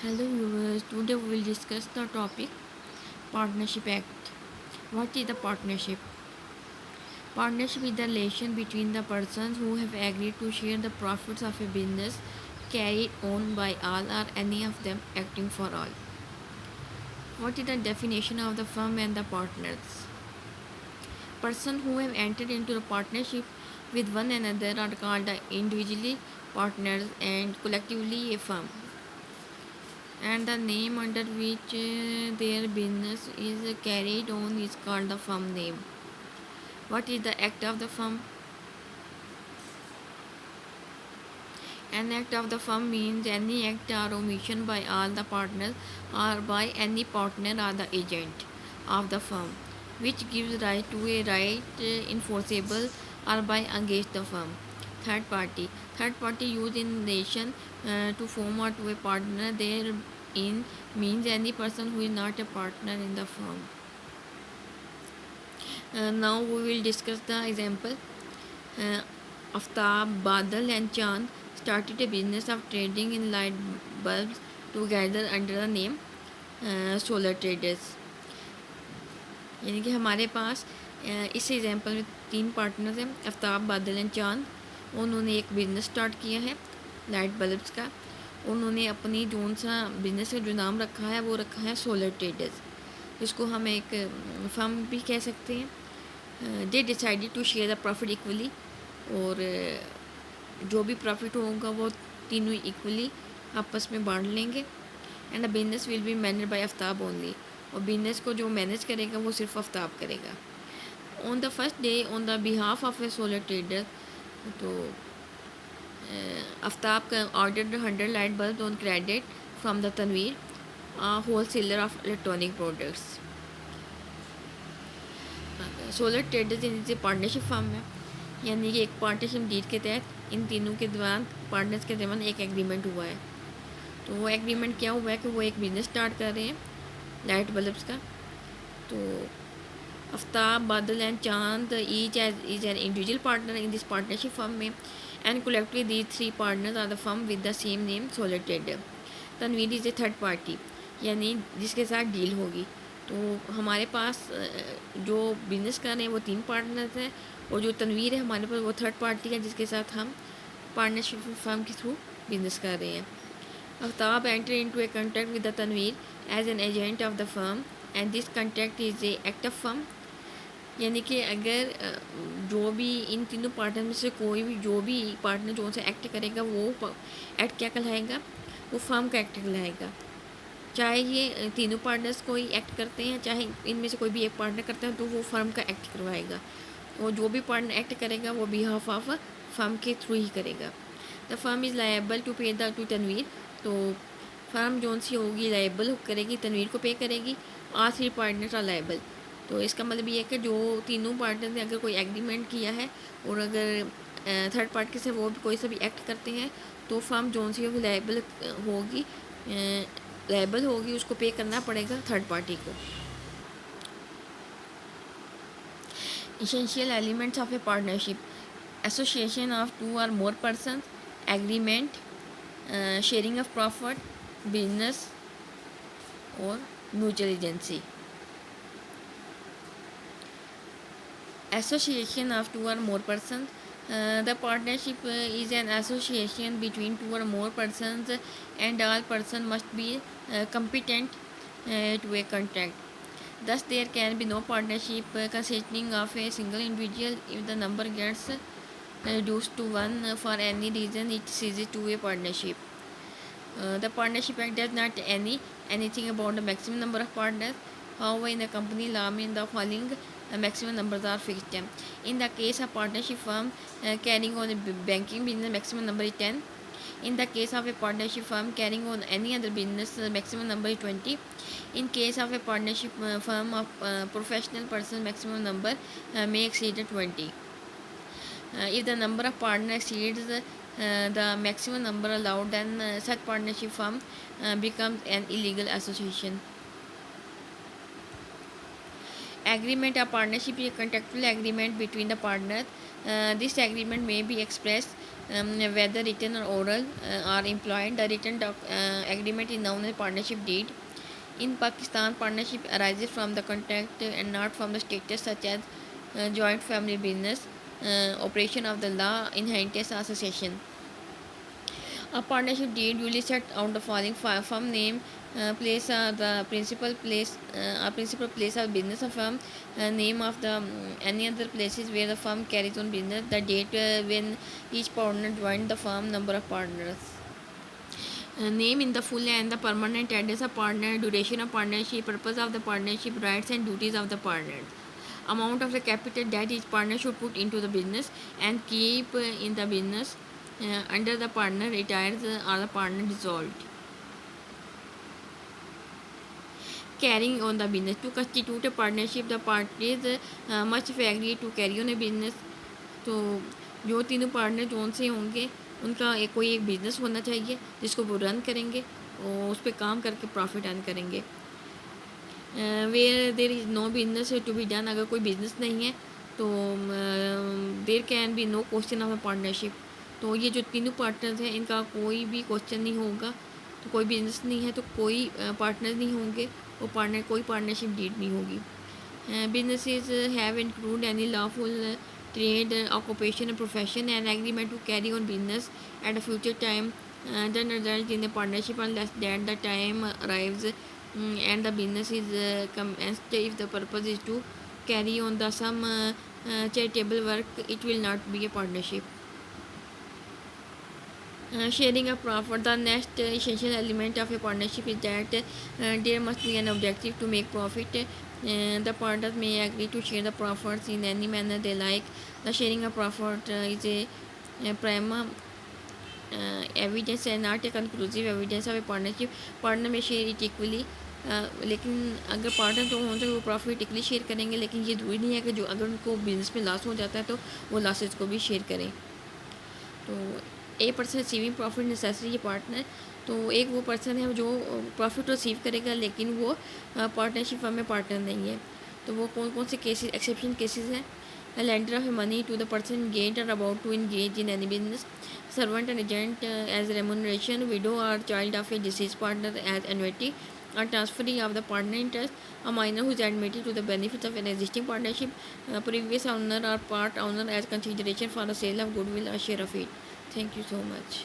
Hello viewers, today we will discuss the topic Partnership Act. What is the partnership? Partnership is the relation between the persons who have agreed to share the profits of a business carried on by all or any of them acting for all. What is the definition of the firm and the partners? Persons who have entered into a partnership with one another are called the individually partners and collectively a firm. And the name under which their business is carried on is called the firm name. What is the act of the firm? An act of the firm means any act or omission by all the partners or by any partner or the agent of the firm which gives right to a right enforceable or by against the firm. Third party. Third party used in relation to form or to a partner therein means any person who is not a partner in the firm. Now we will discuss the example. Uh, Aftab, Badal and Chand started a business of trading in light bulbs together under the name solar traders. यानी कि हमारे पास इस example में तीन partners हैं, Aftab, Badal and चांद. उन्होंने एक बिज़नेस स्टार्ट किया है लाइट बल्ब्स का. उन्होंने अपनी जोन सा बिज़नेस का जो नाम रखा है वो रखा है सोलर ट्रेडर्स, जिसको हम एक फर्म भी कह सकते हैं. They decided to share the profit equally, और जो भी प्रॉफिट होगा वो तीनों इक्वली आपस में बांट लेंगे. And the business will be manage by Aftab only, और बिजनेस को जो मैनेज करेगा वो सिर्फ आफ्ताब करेगा. On the first day on the behalf of a solar trader, तो आफ्ताब का order 100 light bulb on credit from the Tanveer, wholesaler of electronic products. Solar traders इनसे पार्टनरशिप फर्म है, यानी कि एक पार्टनरशिप डीड के तहत इन तीनों के दौरान पार्टनर्स के दरमियान एक एग्रीमेंट हुआ है. तो वो एग्रीमेंट क्या हुआ है कि वो एक बिज़नेस स्टार्ट कर रहे हैं लाइट बल्ब्स का. तो Aftab, Badal and Chand each is an individual partner in this partnership firm में, and collectively these three partners are the firm with the same name Solar Trader. Tanveer is a third party, यानी जिसके साथ deal होगी. तो हमारे पास जो बिज़नेस कर रहे हैं वो तीन पार्टनर्स हैं, और जो तनवीर है हमारे पास वो थर्ड पार्टी है जिसके साथ हम पार्टनरशिप फर्म के थ्रू बिज़नेस कर रहे हैं. Aftab enter into a contract with the Tanveer as an agent of the firm, and this contract is a act of firm. यानी कि अगर जो भी इन तीनों पार्टनर में से कोई भी जो भी पार्टनर जो सा एक्ट करेगा वो एक्ट क्या कहलाएगा, वो फर्म का एक्ट कहलाएगा. चाहे ये तीनों पार्टनर्स कोई एक्ट करते हैं, चाहे इनमें से कोई भी एक पार्टनर करता है, तो वो फर्म का एक्ट करवाएगा. और जो भी पार्टनर एक्ट करेगा वो बिहाफ ऑफ फर्म के थ्रू ही करेगा. The firm is liable to pay the to Tanveer, तो फर्म जोन सी होगी लायबल करेगी, तनवीर को पे करेगी. All three partners are liable. तो इसका मतलब ये है कि जो तीनों पार्टनर ने अगर कोई एग्रीमेंट किया है और अगर थर्ड पार्टी से वो भी कोई सा भी एक्ट करते हैं, तो फर्म जोन सी होगी लायबल होगी, उसको पे करना पड़ेगा थर्ड पार्टी को. Essential elements of a partnership: association of two or more persons, agreement, sharing of profit, business, or mutual agency. Association of two or more persons. The partnership is an association between two or more persons, and all persons must be competent to a contract. Thus, there can be no partnership consisting of a single individual. If the number gets reduced to one for any reason, it ceases to a partnership. The Partnership Act does not anything about the maximum number of partners. However, in the company law, the following maximum numbers are fixed. In the case of partnership firm carrying on a banking business, maximum number is 10. In the case of a partnership firm carrying on any other business, the maximum number is 20. In case of a partnership firm of professional persons, maximum number may exceed 20. If the number of partners exceeds the maximum number allowed, then such partnership firm becomes an illegal association. Agreement of partnership is a contractual agreement between the partners. This agreement may be expressed whether written or oral or implied. The agreement is known as partnership deed. In Pakistan, partnership arises from the contract and not from the status such as joint family business, operation of the law, inheritance, or succession. A partnership deed usually set out the following: firm name, place the principal place of business of firm, name of the any other places where the firm carries on business, the date when each partner joined the firm, number of partners. Name in the full and the permanent address of partner, duration of partnership, purpose of the partnership, rights and duties of the partners, amount of the capital that each partner should put into the business and keep in the business under the partner retires or the partner dissolved. Carrying on the business. To constitute a partnership, the parties must agree to carry on a business. तो जो तीनों partner zone से होंगे उनका कोई एक business होना चाहिए जिसको वो रन करेंगे और उस पर काम करके प्रॉफिट अर्न करेंगे. Where there is no business to be done, अगर कोई बिज़नेस नहीं है तो there can be no question of a partnership. तो ये जो तीनों पार्टनर्स हैं इनका कोई भी क्वेश्चन नहीं होगा. तो कोई बिजनेस नहीं है तो कोई पार्टनर नहीं होंगे, वो कोई पार्टनरशिप डीड नहीं होगी. Businesses have include any lawful trade, occupation, or profession, and agreement to carry on business at a future time then result in a partnership unless that the time arrives and the business is commenced. If the purpose is to carry on the some charitable work, it will not be a partnership. Sharing of profit. The next essential element of a partnership is that there must be an objective to make profit. The partners may agree to share the profits in any manner they like. The sharing of profit is a prima evidence and not a conclusive evidence of a partnership. Partner may share it equally. लेकिन अगर partner जो हों तो वो profit equally share करेंगे, लेकिन ये जरूरी नहीं है कि जो अगर उनको बिजनेस में लॉस हो जाता है तो वो लॉसेस को भी शेयर करें. तो a person receiving profit necessary ये पार्टनर. तो एक वो पर्सन है जो प्रॉफिट रिसीव करेगा लेकिन वो पार्टनरशिप फर्म में पार्टनर नहीं है. तो वो कौन कौन से केसेस एक्सेप्शन केसेस हैं? Lender of money to the person engaged और about to engage in any business, servant and agent as remuneration, widow or child of a deceased partner as annuity, or transferee of the partner interest, a minor who is admitted to the benefits of an existing partnership, previous owner or part owner as consideration for the sale of goodwill or share of it. Thank you so much.